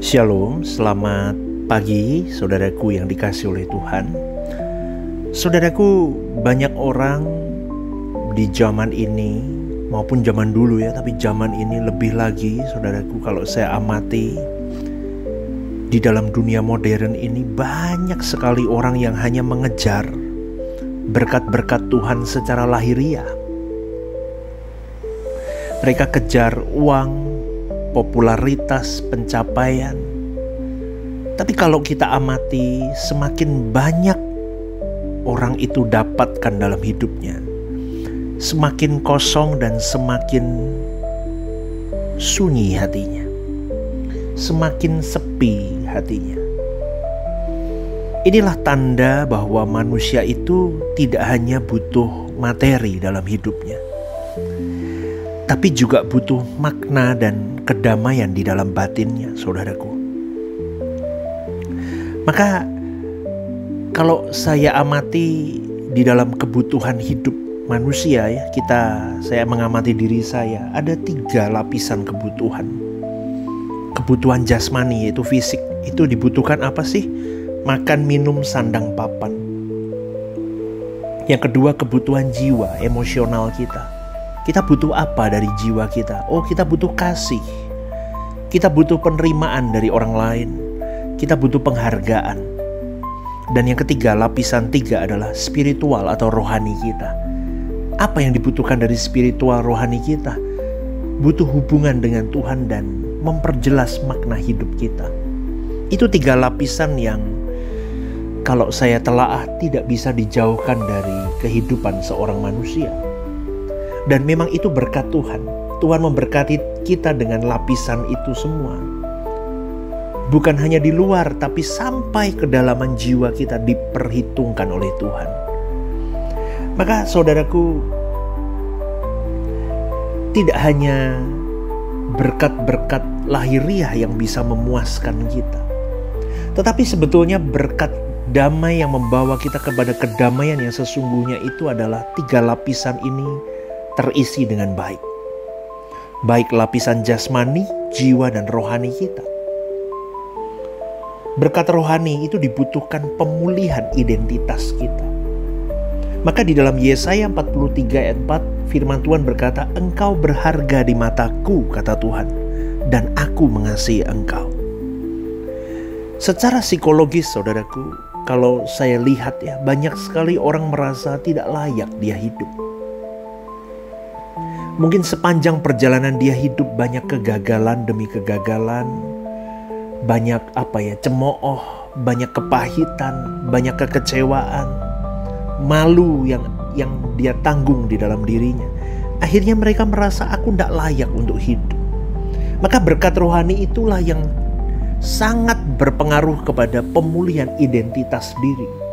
Shalom, selamat pagi saudaraku yang dikasihi oleh Tuhan. Saudaraku, banyak orang di zaman ini maupun zaman dulu ya, tapi zaman ini lebih lagi saudaraku, kalau saya amati di dalam dunia modern ini banyak sekali orang yang hanya mengejar berkat-berkat Tuhan secara lahiriah. Mereka kejar uang, popularitas, pencapaian. Tapi kalau kita amati, semakin banyak orang itu dapatkan dalam hidupnya, semakin kosong dan semakin sunyi hatinya, semakin sepi hatinya. Inilah tanda bahwa manusia itu tidak hanya butuh materi dalam hidupnya, tapi juga butuh makna dan kedamaian di dalam batinnya, saudaraku. Maka kalau saya amati di dalam kebutuhan hidup manusia ya, saya mengamati diri saya, ada 3 lapisan kebutuhan. Kebutuhan jasmani yaitu fisik, itu dibutuhkan apa sih? Makan, minum, sandang, papan. Yang kedua, kebutuhan jiwa, emosional kita. Kita butuh apa dari jiwa kita? Oh, kita butuh kasih. Kita butuh penerimaan dari orang lain. Kita butuh penghargaan. Dan yang ketiga, lapisan 3 adalah spiritual atau rohani kita. Apa yang dibutuhkan dari spiritual rohani kita? Butuh hubungan dengan Tuhan dan memperjelas makna hidup kita. Itu 3 lapisan yang kalau saya telaah tidak bisa dijauhkan dari kehidupan seorang manusia. Dan memang itu berkat Tuhan. Tuhan memberkati kita dengan lapisan itu semua. Bukan hanya di luar, tapi sampai kedalaman jiwa kita diperhitungkan oleh Tuhan. Maka saudaraku, tidak hanya berkat-berkat lahiriah yang bisa memuaskan kita, tetapi sebetulnya berkat damai yang membawa kita kepada kedamaian yang sesungguhnya itu adalah 3 lapisan ini terisi dengan baik. Baik lapisan jasmani, jiwa, dan rohani kita. Berkat rohani itu dibutuhkan pemulihan identitas kita. Maka di dalam Yesaya 43 ayat 4, firman Tuhan berkata, "Engkau berharga di mataku," kata Tuhan, "dan aku mengasihi engkau." Secara psikologis saudaraku, kalau saya lihat ya, banyak sekali orang merasa tidak layak dia hidup. Mungkin sepanjang perjalanan dia hidup banyak kegagalan demi kegagalan, banyak cemooh, banyak kepahitan, banyak kekecewaan, malu yang dia tanggung di dalam dirinya. Akhirnya mereka merasa aku tidak layak untuk hidup. Maka berkat rohani itulah yang sangat berpengaruh kepada pemulihan identitas diri.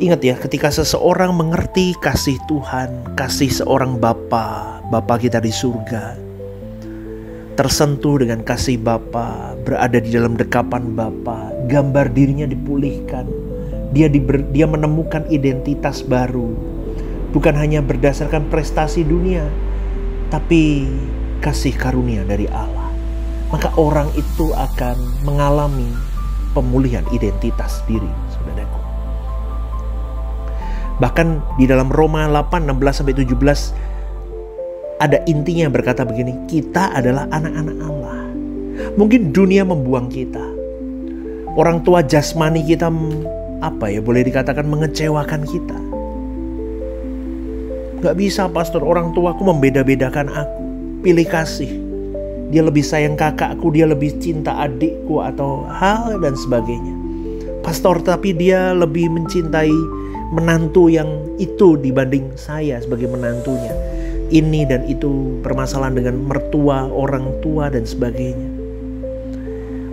Ingat ya, ketika seseorang mengerti kasih Tuhan, kasih seorang Bapa kita di surga, tersentuh dengan kasih Bapa, berada di dalam dekapan Bapa, gambar dirinya dipulihkan, dia menemukan identitas baru, bukan hanya berdasarkan prestasi dunia, tapi kasih karunia dari Allah. Maka orang itu akan mengalami pemulihan identitas diri, saudaraku. Bahkan di dalam Roma 8, 16-17 ada intinya berkata begini, kita adalah anak-anak Allah. Mungkin dunia membuang kita. Orang tua jasmani kita boleh dikatakan mengecewakan kita. Gak bisa pastor, orang tuaku membeda-bedakan aku. Pilih kasih. Dia lebih sayang kakakku, dia lebih cinta adikku atau hal dan sebagainya. Pastor, tapi dia lebih mencintai menantu yang itu dibanding saya sebagai menantunya. Ini dan itu, permasalahan dengan mertua, orang tua dan sebagainya.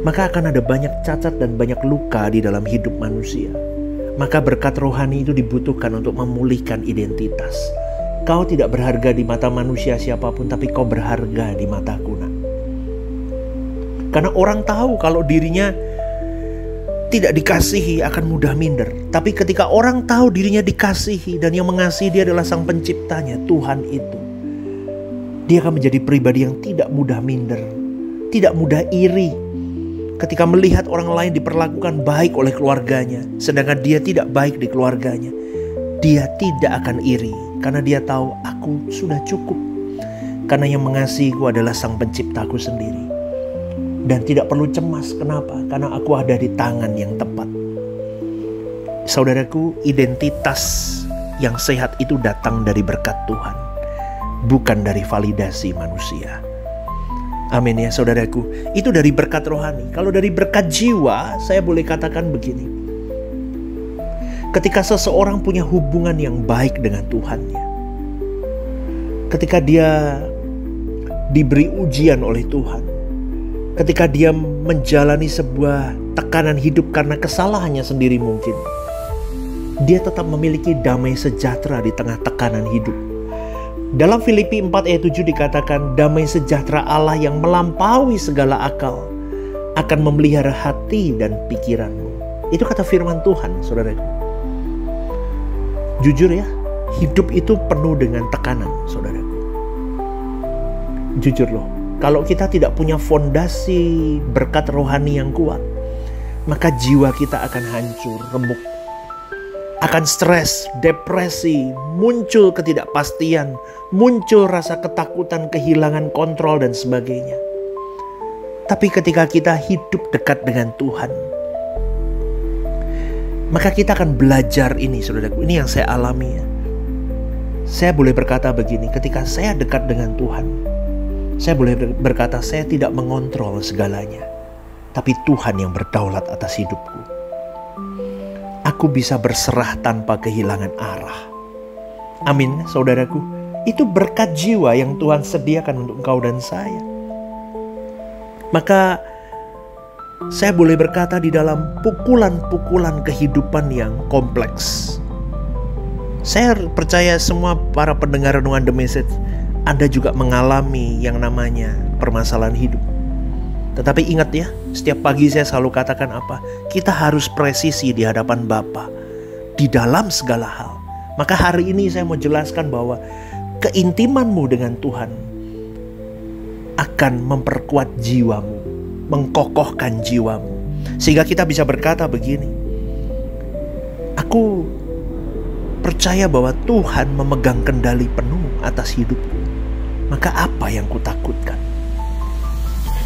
Maka akan ada banyak cacat dan banyak luka di dalam hidup manusia. Maka berkat rohani itu dibutuhkan untuk memulihkan identitas. Kau tidak berharga di mata manusia siapapun, tapi kau berharga di mataku, nak. Karena orang tahu kalau dirinya tidak dikasihi akan mudah minder. Tapi ketika orang tahu dirinya dikasihi dan yang mengasihi dia adalah Sang Penciptanya, Tuhan itu, dia akan menjadi pribadi yang tidak mudah minder, tidak mudah iri ketika melihat orang lain diperlakukan baik oleh keluarganya, sedangkan dia tidak baik di keluarganya. Dia tidak akan iri karena dia tahu aku sudah cukup. Karena yang mengasihiku adalah Sang Penciptaku sendiri. Dan tidak perlu cemas. Kenapa? Karena aku ada di tangan yang tepat. Saudaraku, identitas yang sehat itu datang dari berkat Tuhan, bukan dari validasi manusia. Amin ya saudaraku. Itu dari berkat rohani. Kalau dari berkat jiwa, saya boleh katakan begini. Ketika seseorang punya hubungan yang baik dengan Tuhannya, ketika dia diberi ujian oleh Tuhan, ketika dia menjalani sebuah tekanan hidup karena kesalahannya sendiri mungkin, dia tetap memiliki damai sejahtera di tengah tekanan hidup. Dalam Filipi 4 ayat 7 dikatakan, damai sejahtera Allah yang melampaui segala akal akan memelihara hati dan pikiranmu. Itu kata firman Tuhan, saudaraku. Jujur ya, hidup itu penuh dengan tekanan, saudaraku. Jujur loh, kalau kita tidak punya fondasi berkat rohani yang kuat, maka jiwa kita akan hancur, remuk. Akan stres, depresi, muncul ketidakpastian, muncul rasa ketakutan, kehilangan kontrol dan sebagainya. Tapi ketika kita hidup dekat dengan Tuhan, maka kita akan belajar ini, saudaraku. Ini yang saya alami ya. Saya boleh berkata begini, ketika saya dekat dengan Tuhan, saya boleh berkata saya tidak mengontrol segalanya, tapi Tuhan yang berdaulat atas hidupku. Aku bisa berserah tanpa kehilangan arah. Amin, saudaraku. Itu berkat jiwa yang Tuhan sediakan untuk engkau dan saya. Maka saya boleh berkata di dalam pukulan-pukulan kehidupan yang kompleks, saya percaya semua para pendengar renungan The Message, Anda juga mengalami yang namanya permasalahan hidup. Tetapi ingat ya, setiap pagi saya selalu katakan apa? Kita harus presisi di hadapan Bapa di dalam segala hal. Maka hari ini saya mau jelaskan bahwa keintimanmu dengan Tuhan akan memperkuat jiwamu, mengkokohkan jiwamu, sehingga kita bisa berkata begini, aku percaya bahwa Tuhan memegang kendali penuh atas hidupku, maka apa yang kutakutkan?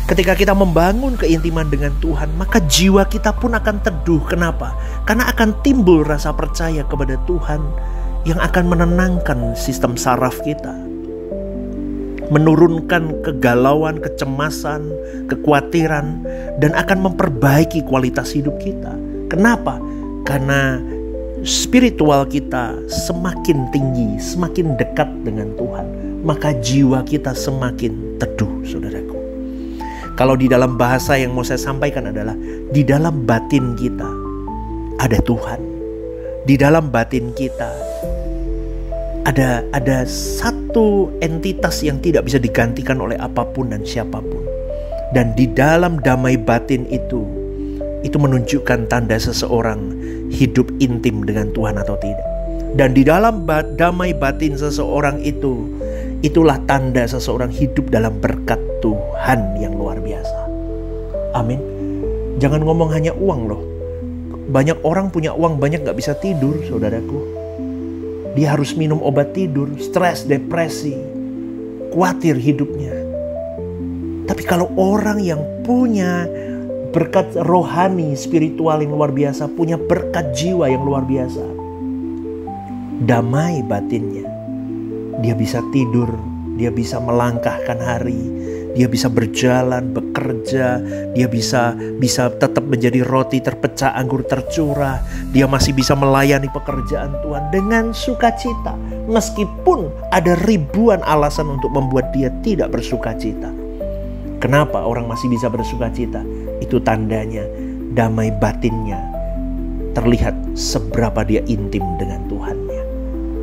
Ketika kita membangun keintiman dengan Tuhan, maka jiwa kita pun akan teduh. Kenapa? Karena akan timbul rasa percaya kepada Tuhan yang akan menenangkan sistem saraf kita, menurunkan kegalauan, kecemasan, kekhawatiran, dan akan memperbaiki kualitas hidup kita. Kenapa? Karena spiritual kita semakin tinggi, semakin dekat dengan Tuhan, maka jiwa kita semakin teduh, saudaraku. Kalau di dalam bahasa yang mau saya sampaikan adalah, di dalam batin kita ada Tuhan. Di dalam batin kita ada satu entitas yang tidak bisa digantikan oleh apapun dan siapapun. Dan di dalam damai batin itu menunjukkan tanda seseorang hidup intim dengan Tuhan atau tidak. Dan di dalam damai batin seseorang itulah tanda seseorang hidup dalam berkat Tuhan yang luar biasa. Amin. Jangan ngomong hanya uang loh. Banyak orang punya uang banyak gak bisa tidur, saudaraku. Dia harus minum obat tidur, stres, depresi, khawatir hidupnya. Tapi kalau orang yang punya berkat rohani, spiritual yang luar biasa, punya berkat jiwa yang luar biasa, damai batinnya, dia bisa tidur, dia bisa melangkahkan hari, dia bisa berjalan, bekerja, dia bisa tetap menjadi roti terpecah, anggur tercurah. Dia masih bisa melayani pekerjaan Tuhan dengan sukacita, meskipun ada ribuan alasan untuk membuat dia tidak bersukacita. Kenapa orang masih bisa bersukacita? Itu tandanya damai batinnya terlihat seberapa dia intim dengan Tuhannya.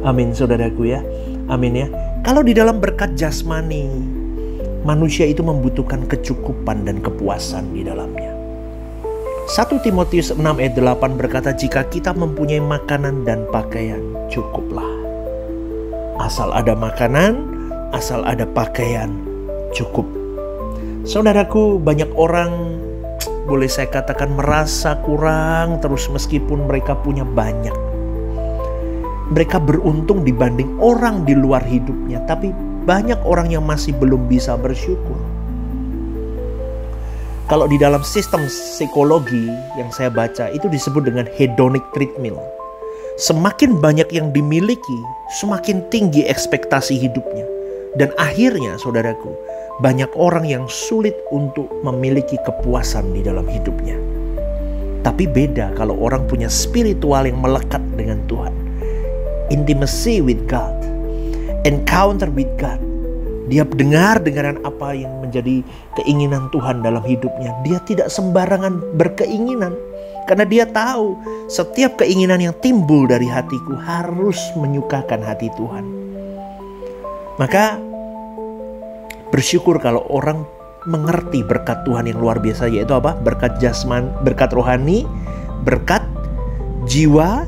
Amin, saudaraku ya. Amin ya. Kalau di dalam berkat jasmani, manusia itu membutuhkan kecukupan dan kepuasan di dalamnya. 1 Timotius 6 ayat 8 berkata, jika kita mempunyai makanan dan pakaian, cukuplah. Asal ada makanan, asal ada pakaian, cukup. Saudaraku, banyak orang boleh saya katakan merasa kurang terus meskipun mereka punya banyak. Mereka beruntung dibanding orang di luar hidupnya, tapi banyak orang yang masih belum bisa bersyukur. Kalau di dalam sistem psikologi yang saya baca itu disebut dengan hedonic treadmill. Semakin banyak yang dimiliki, semakin tinggi ekspektasi hidupnya. Dan akhirnya saudaraku, banyak orang yang sulit untuk memiliki kepuasan di dalam hidupnya. Tapi beda kalau orang punya spiritual yang melekat dengan Tuhan. Intimacy with God, encounter with God. Dia dengar-dengaran apa yang menjadi keinginan Tuhan dalam hidupnya. Dia tidak sembarangan berkeinginan. Karena dia tahu setiap keinginan yang timbul dari hatiku harus menyukakan hati Tuhan. Maka bersyukur kalau orang mengerti berkat Tuhan yang luar biasa, yaitu apa? Berkat jasmani, berkat rohani, berkat jiwa,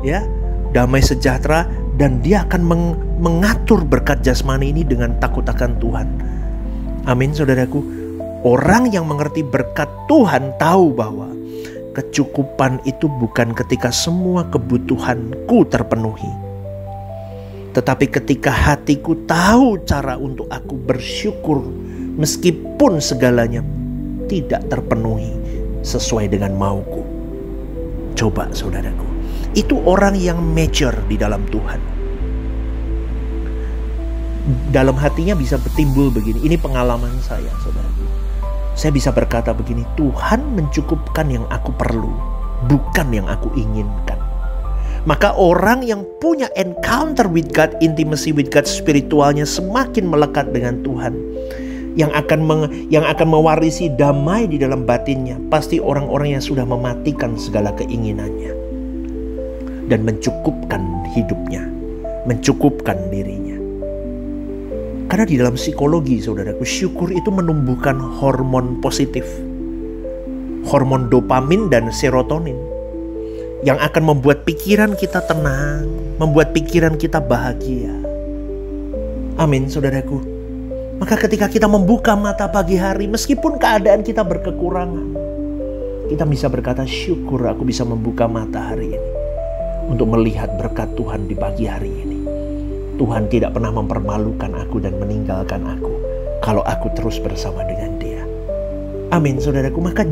ya, damai sejahtera, dan dia akan mengatur berkat jasmani ini dengan takut akan Tuhan. Amin, saudaraku. Orang yang mengerti berkat Tuhan tahu bahwa kecukupan itu bukan ketika semua kebutuhanku terpenuhi, tetapi ketika hatiku tahu cara untuk aku bersyukur meskipun segalanya tidak terpenuhi sesuai dengan mauku. Coba saudaraku, itu orang yang mature di dalam Tuhan. Dalam hatinya bisa bertimbul begini, ini pengalaman saya saudaraku. Saya bisa berkata begini, Tuhan mencukupkan yang aku perlu, bukan yang aku inginkan. Maka orang yang punya encounter with God, intimacy with God, spiritualnya semakin melekat dengan Tuhan, yang akan mewarisi damai di dalam batinnya, pasti orang-orang yang sudah mematikan segala keinginannya dan mencukupkan hidupnya, mencukupkan dirinya. Karena di dalam psikologi saudaraku, syukur itu menumbuhkan hormon positif, hormon dopamin dan serotonin, yang akan membuat pikiran kita tenang, membuat pikiran kita bahagia. Amin saudaraku. Maka ketika kita membuka mata pagi hari, meskipun keadaan kita berkekurangan, kita bisa berkata, syukur aku bisa membuka mata hari ini untuk melihat berkat Tuhan di pagi hari ini. Tuhan tidak pernah mempermalukan aku dan meninggalkan aku kalau aku terus bersama dengan Dia. Amin saudaraku. Maka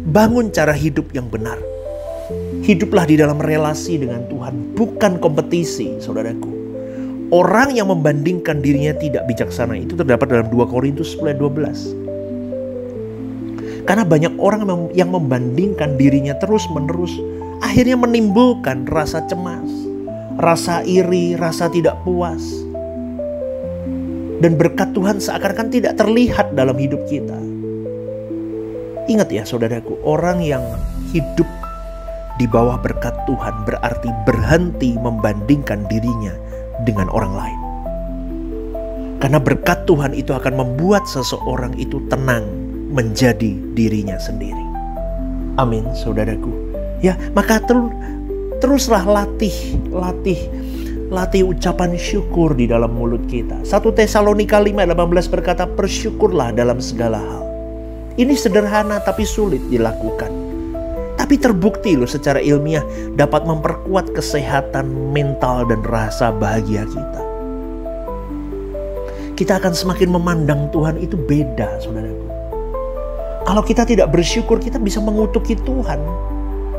bangun cara hidup yang benar. Hiduplah di dalam relasi dengan Tuhan, bukan kompetisi saudaraku. Orang yang membandingkan dirinya tidak bijaksana, itu terdapat dalam 2 Korintus 10:12. Karena banyak orang yang membandingkan dirinya terus menerus, akhirnya menimbulkan rasa cemas, rasa iri, rasa tidak puas. Dan berkat Tuhan seakan-akan tidak terlihat dalam hidup kita. Ingat ya saudaraku, orang yang hidup di bawah berkat Tuhan berarti berhenti membandingkan dirinya dengan orang lain. Karena berkat Tuhan itu akan membuat seseorang itu tenang menjadi dirinya sendiri. Amin saudaraku. Ya, maka teruslah latih ucapan syukur di dalam mulut kita. 1 Tesalonika 5:18 berkata, bersyukurlah dalam segala hal. Ini sederhana tapi sulit dilakukan. Tapi terbukti loh secara ilmiah dapat memperkuat kesehatan mental dan rasa bahagia kita. Kita akan semakin memandang Tuhan itu beda saudaraku. Kalau kita tidak bersyukur, kita bisa mengutuki Tuhan.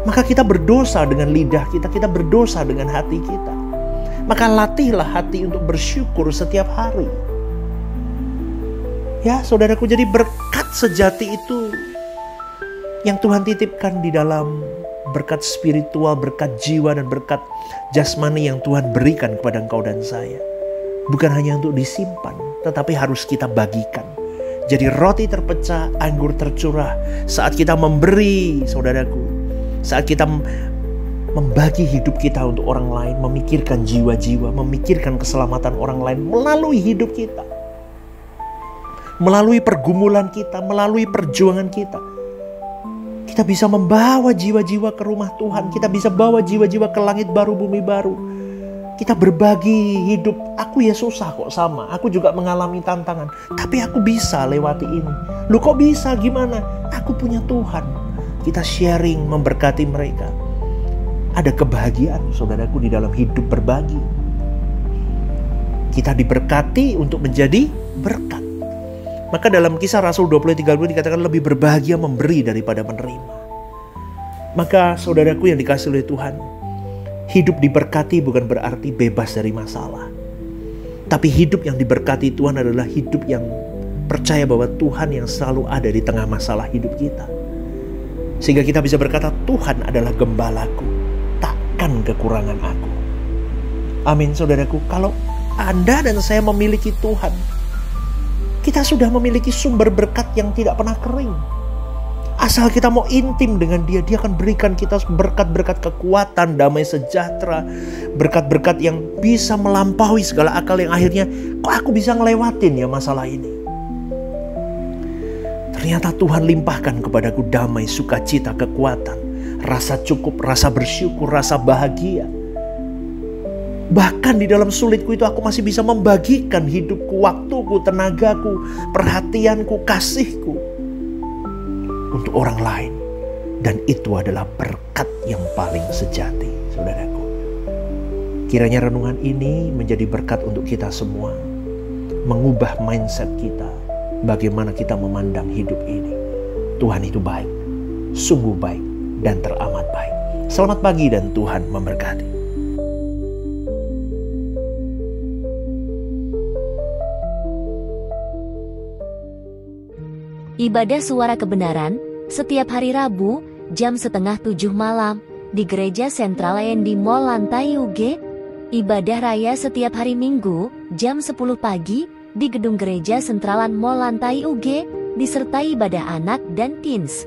Maka kita berdosa dengan lidah kita, kita berdosa dengan hati kita. Maka latihlah hati untuk bersyukur setiap hari. Ya saudaraku, jadi berkat sejati itu yang Tuhan titipkan di dalam berkat spiritual, berkat jiwa dan berkat jasmani yang Tuhan berikan kepada engkau dan saya. Bukan hanya untuk disimpan, tetapi harus kita bagikan. Jadi roti terpecah, anggur tercurah. Saat kita memberi saudaraku, saat kita membagi hidup kita untuk orang lain, memikirkan jiwa-jiwa, memikirkan keselamatan orang lain melalui hidup kita, melalui pergumulan kita, melalui perjuangan kita. Kita bisa membawa jiwa-jiwa ke rumah Tuhan. Kita bisa bawa jiwa-jiwa ke langit baru, bumi baru. Kita berbagi hidup. Aku ya susah kok sama. Aku juga mengalami tantangan. Tapi aku bisa lewati ini. Loh kok bisa? Gimana? Aku punya Tuhan. Kita sharing, memberkati mereka. Ada kebahagiaan saudaraku di dalam hidup berbagi. Kita diberkati untuk menjadi berkat. Maka dalam Kisah Rasul 20:30 dikatakan lebih berbahagia memberi daripada menerima. Maka saudaraku yang dikasihi oleh Tuhan, hidup diberkati bukan berarti bebas dari masalah. Tapi hidup yang diberkati Tuhan adalah hidup yang percaya bahwa Tuhan yang selalu ada di tengah masalah hidup kita. Sehingga kita bisa berkata, Tuhan adalah gembalaku, takkan kekurangan aku. Amin saudaraku, kalau Anda dan saya memiliki Tuhan, kita sudah memiliki sumber berkat yang tidak pernah kering. Asal kita mau intim dengan Dia, Dia akan berikan kita berkat-berkat kekuatan, damai sejahtera, berkat-berkat yang bisa melampaui segala akal yang akhirnya, kok aku bisa ngelewatin ya masalah ini. Ternyata Tuhan limpahkan kepadaku damai, sukacita, kekuatan, rasa cukup, rasa bersyukur, rasa bahagia. Bahkan di dalam sulitku itu aku masih bisa membagikan hidupku, waktuku, tenagaku, perhatianku, kasihku untuk orang lain. Dan itu adalah berkat yang paling sejati, saudaraku. Kiranya renungan ini menjadi berkat untuk kita semua. Mengubah mindset kita. Bagaimana kita memandang hidup ini. Tuhan itu baik, sungguh baik, dan teramat baik. Selamat pagi dan Tuhan memberkati. Ibadah Suara Kebenaran setiap hari Rabu jam 6:30 malam di Gereja Sentral di Mall Lantai UG. Ibadah Raya setiap hari Minggu jam 10 pagi di Gedung Gereja Sentralan Mall Lantai UG, disertai ibadah anak dan teens.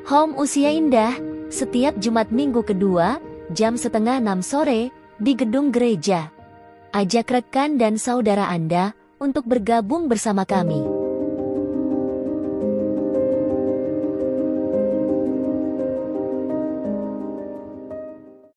Home Usia Indah setiap Jumat Minggu kedua jam 5:30 sore di Gedung Gereja. Ajak rekan dan saudara Anda untuk bergabung bersama kami.